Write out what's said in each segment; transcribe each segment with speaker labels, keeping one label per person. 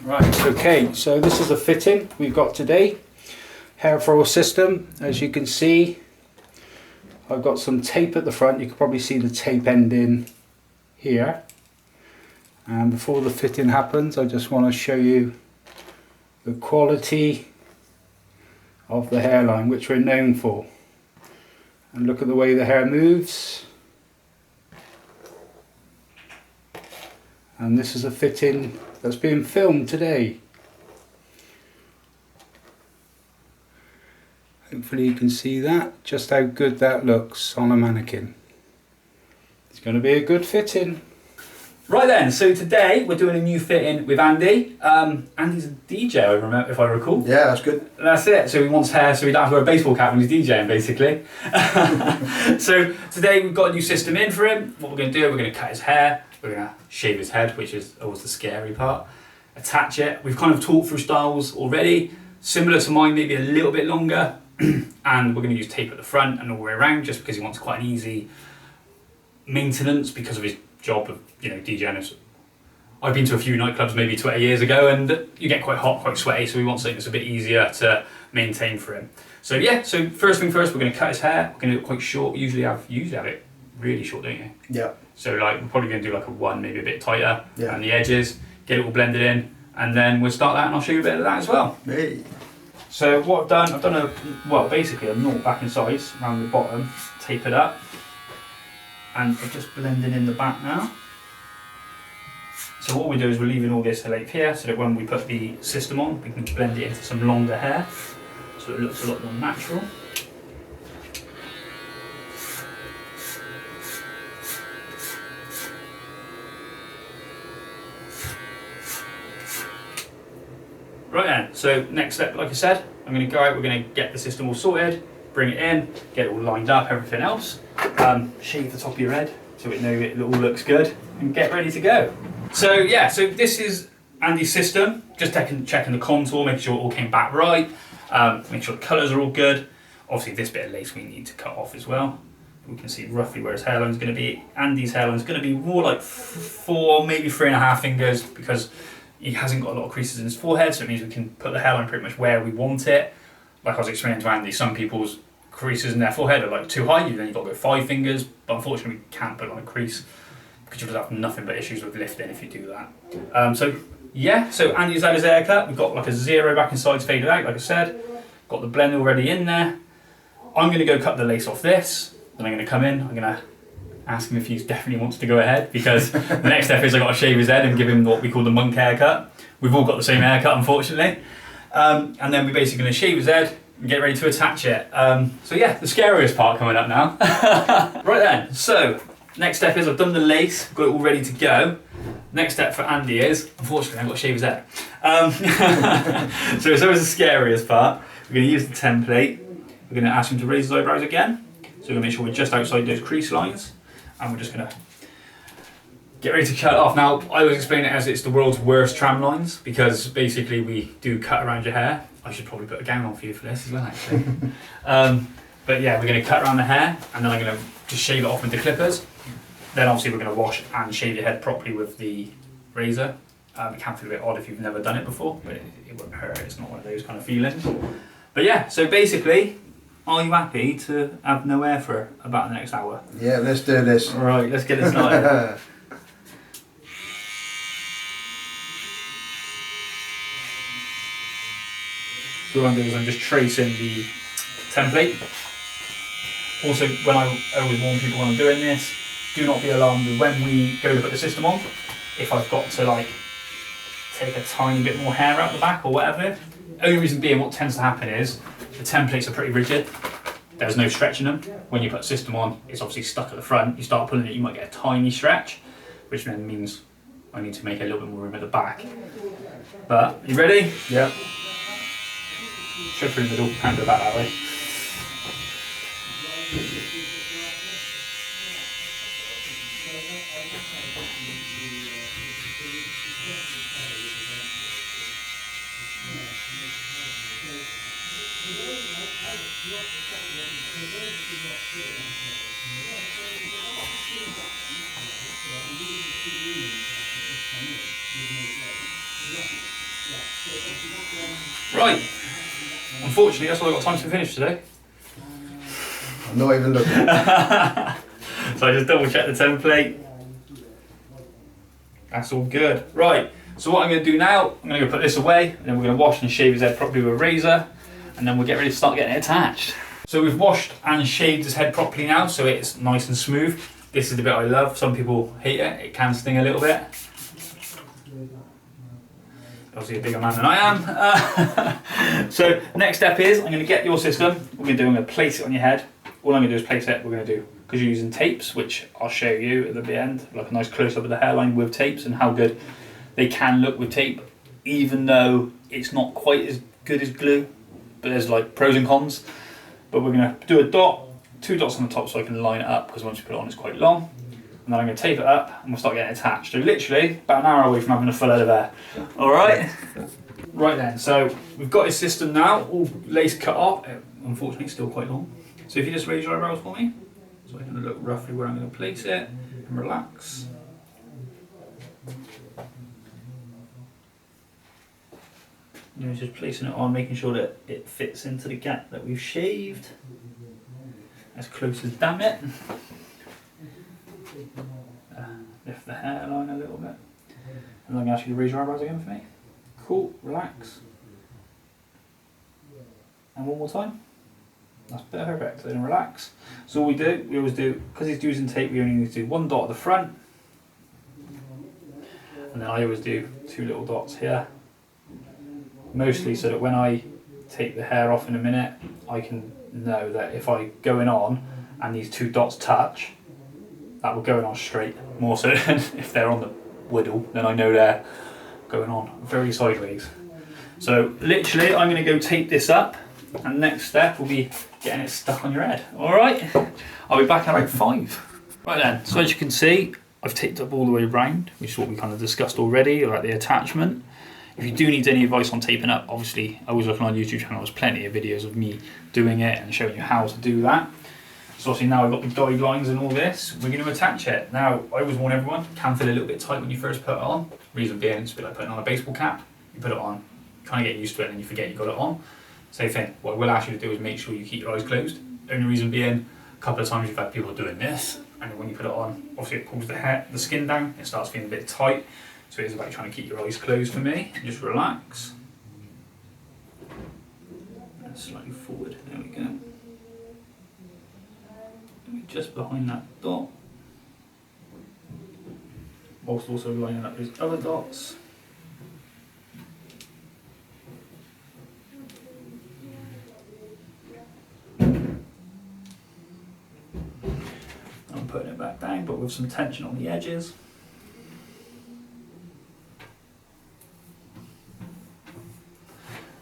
Speaker 1: Right, okay, so this is the fitting we've got today. Hair thrower system. As you can see, I've got some tape at the front. You can probably see the tape ending here. And before the fitting happens, I just want to show you the quality of the hairline, which we're known for. And look at the way the hair moves. And this is a fitting that's being filmed today. Hopefully you can see that, just how good that looks on a mannequin. It's going to be a good fitting.
Speaker 2: Right then, so today we're doing a new fitting with Andy. Andy's a DJ, if I recall.
Speaker 3: Yeah, that's good.
Speaker 2: That's it. So he wants hair so he don't have to wear a baseball cap when he's DJing, basically. So today we've got a new system in for him. What we're going to do, we're going to cut his hair, we're going to shave his head, which is always the scary part, attach it. We've kind of talked through styles already, similar to mine, maybe a little bit longer. And we're going to use tape at the front and all the way around, just because he wants quite an easy maintenance because of his job of, DJing. I've been to a few nightclubs maybe 20 years ago, and you get quite hot, quite sweaty, so we want something that's a bit easier to maintain for him. So yeah, so first thing first, we're going to cut his hair. We're going to do it quite short. Usually have it really short, don't you?
Speaker 3: Yeah.
Speaker 2: So like we're probably going to do like a 1, maybe a bit tighter around the edges, get it all blended in, and then we'll start that, and I'll show you a bit of that as well.
Speaker 3: Hey.
Speaker 2: So what I've done basically a knot back and sides around the bottom, tape it up, and we're just blending in the back now. So what we do is we're leaving all this length here so that when we put the system on, we can blend it into some longer hair, so it looks a lot more natural. Right then, so next step, like I said, I'm going to go out, we're going to get the system all sorted, bring it in, get it all lined up, everything else, shave the top of your head so it all looks good, and get ready to go. So yeah, so this is Andy's system, just checking the contour, making sure it all came back right, make sure the colours are all good. Obviously this bit of lace we need to cut off as well. We can see roughly where his hairline is going to be. Andy's hairline is going to be more like 4, maybe 3.5 fingers, because he hasn't got a lot of creases in his forehead, so it means we can put the hairline pretty much where we want it. Like I was explaining to Andy, some people's creases in their forehead are like too high, then you've got to go 5 fingers, but unfortunately we can't put on a crease because you'll have nothing but issues with lifting if you do that. So Andy's had his haircut. We've got like a 0 back and sides faded out, like I said. Got the blend already in there. I'm going to go cut the lace off this, then I'm going to come in, I'm going to ask him if he definitely wants to go ahead, because the next step is I've got to shave his head and give him what we call the monk haircut. We've all got the same haircut, unfortunately. And then we're basically going to shave his head and get ready to attach it. So yeah, the scariest part coming up now. Right then, so next step is I've done the lace, got it all ready to go. Next step for Andy is, unfortunately I've got to shave his head. So it's always the scariest part. We're going to use the template. We're going to ask him to raise his eyebrows again. So we're going to make sure we're just outside those crease lines. And we're just going to get ready to cut it off. Now, I always explain it as it's the world's worst tram lines, because basically we do cut around your hair. I should probably put a gown on for you for this as well, actually. But yeah, we're going to cut around the hair, and then I'm going to just shave it off with the clippers. Then obviously we're going to wash and shave your head properly with the razor. It can feel a bit odd if you've never done it before, but it won't hurt. It's not one of those kind of feelings. But yeah, so basically, are you happy to have no hair for about the next hour?
Speaker 3: Yeah, let's do this.
Speaker 2: Right, let's get it started. So what I'm doing is I'm just tracing the template. Also, when I always warn people when I'm doing this, do not be alarmed with when we go to put the system on. If I've got to like take a tiny bit more hair out the back or whatever. Only reason being, what tends to happen is the templates are pretty rigid. There's no stretch in them. When you put the system on, it's obviously stuck at the front. You start pulling it, you might get a tiny stretch, which then means I need to make a little bit more room at the back. But, you ready?
Speaker 3: Yeah.
Speaker 2: Straight through the middle, hand it back that way. Right. Unfortunately, that's all I've got time to finish today.
Speaker 3: I'm not even looking.
Speaker 2: So I just double check the template. That's all good. Right, so what I'm going to do now, I'm going to go put this away, and then we're going to wash and shave his head properly with a razor, and then we'll get ready to start getting it attached. So we've washed and shaved his head properly now, so it's nice and smooth. This is the bit I love. Some people hate it. It can sting a little bit. Obviously a bigger man than I am. So next step is, I'm going to get your system. What I'm going to place it on your head. All I'm going to do is place it. We're going to do, because you're using tapes, which I'll show you at the end, like a nice close-up of the hairline with tapes and how good they can look with tape, even though it's not quite as good as glue. But there's like pros and cons. But we're going to do a dot, 2 dots on the top so I can line it up, because once you put it on it's quite long. And then I'm going to tape it up and we'll start getting it attached. So literally about an hour away from having a full head of hair. Alright? Right then, so we've got his system now, all lace cut off. Unfortunately it's still quite long. So if you just raise your eyebrows for me, so I can look roughly where I'm going to place it and relax. You're just placing it on, making sure that it fits into the gap that we've shaved. As close as damn it. Lift the hairline a little bit. And I'm going to ask you to raise your eyebrows again for me. Cool, relax. And one more time. That's perfect, then relax. So all we always do, because he's using tape, we only need to do 1 dot at the front. And then I always do 2 little dots here. Mostly so that when I take the hair off in a minute, I can know that if I go in on and these 2 dots touch, that will go in on straight. More so than if they're on the whittle, then I know they're going on very sideways. So literally I'm going to go tape this up, and next step will be getting it stuck on your head. Alright, I'll be back in about 5. Right then, so as you can see, I've taped up all the way around, which is what we kind of discussed already about the attachment. If you do need any advice on taping up, obviously I was looking on YouTube channel, there's plenty of videos of me doing it and showing you how to do that. So obviously now I've got the guidelines and all this, we're going to attach it. Now, I always warn everyone, it can feel a little bit tight when you first put it on. Reason being, it's a bit like putting on a baseball cap. You put it on, you kind of get used to it and then you forget you got it on. Same thing, what I will ask you to do is make sure you keep your eyes closed. The only reason being, a couple of times you've had people doing this, and when you put it on, obviously it pulls the skin down, it starts feeling a bit tight. So it is about trying to keep your eyes closed for me, and just relax. And slightly forward, there we go. Just behind that dot. Whilst also lining up those other dots. I'm putting it back down, but with some tension on the edges.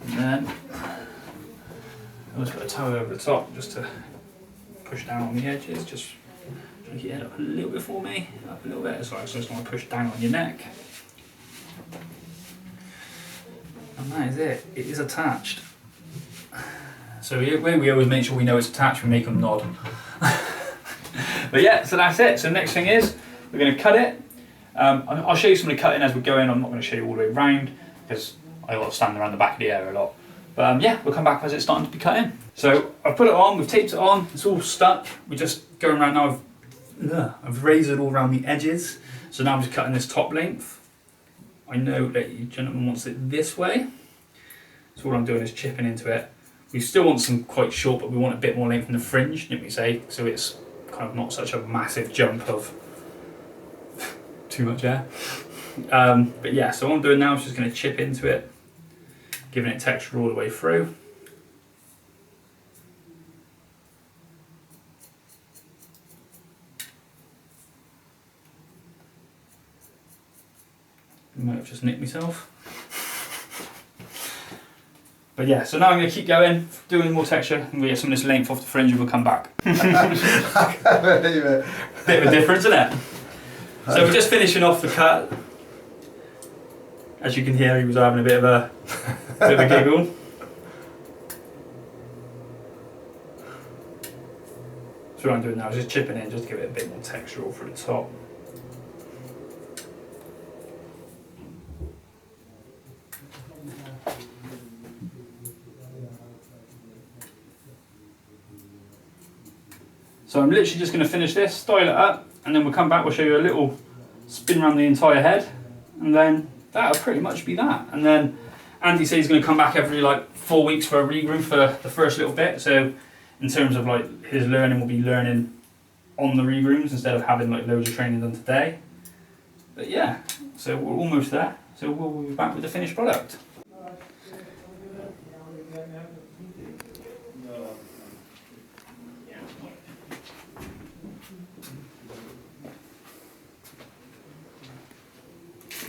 Speaker 2: And then I'll just put a towel over the top just to push down on the edges, just make your head up a little bit for me, up a little bit, so I just want to push down on your neck. And that is it, it is attached. So when we always make sure we know it's attached, we make them nod. But yeah, so that's it. So next thing is, we're going to cut it. I'll show you some of the cutting as we go in, I'm not going to show you all the way around, because I've got to stand around the back of the hair a lot. But yeah, we'll come back as it's starting to be cut in. So I've put it on, we've taped it on, it's all stuck. We're just going around now, I've razored all around the edges. So now I'm just cutting this top length. I know that your gentleman wants it this way. So all I'm doing is chipping into it. We still want some quite short, but we want a bit more length in the fringe, didn't we say? So it's kind of not such a massive jump of too much hair. But yeah, so what I'm doing now is just going to chip into it, giving it texture all the way through. I might have just nicked myself. But yeah, so now I'm going to keep going, doing more texture, and we get some of this length off the fringe and we'll come back.
Speaker 3: I can't believe it.
Speaker 2: Bit of a difference, isn't it? So we're just finishing off the cut. As you can hear, he was having a bit of a giggle. So what I'm doing now is just chipping in, just to give it a bit more texture all through the top. So I'm literally just going to finish this, style it up, and then we'll come back, we'll show you a little spin around the entire head, and then that'll pretty much be that. And then Andy says he's going to come back every like 4 weeks for a regroom for the first little bit. So in terms of like his learning, we'll be learning on the regrooms instead of having like loads of training done today. But yeah, so we're almost there. So we'll be back with the finished product.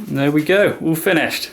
Speaker 2: There we go, all finished.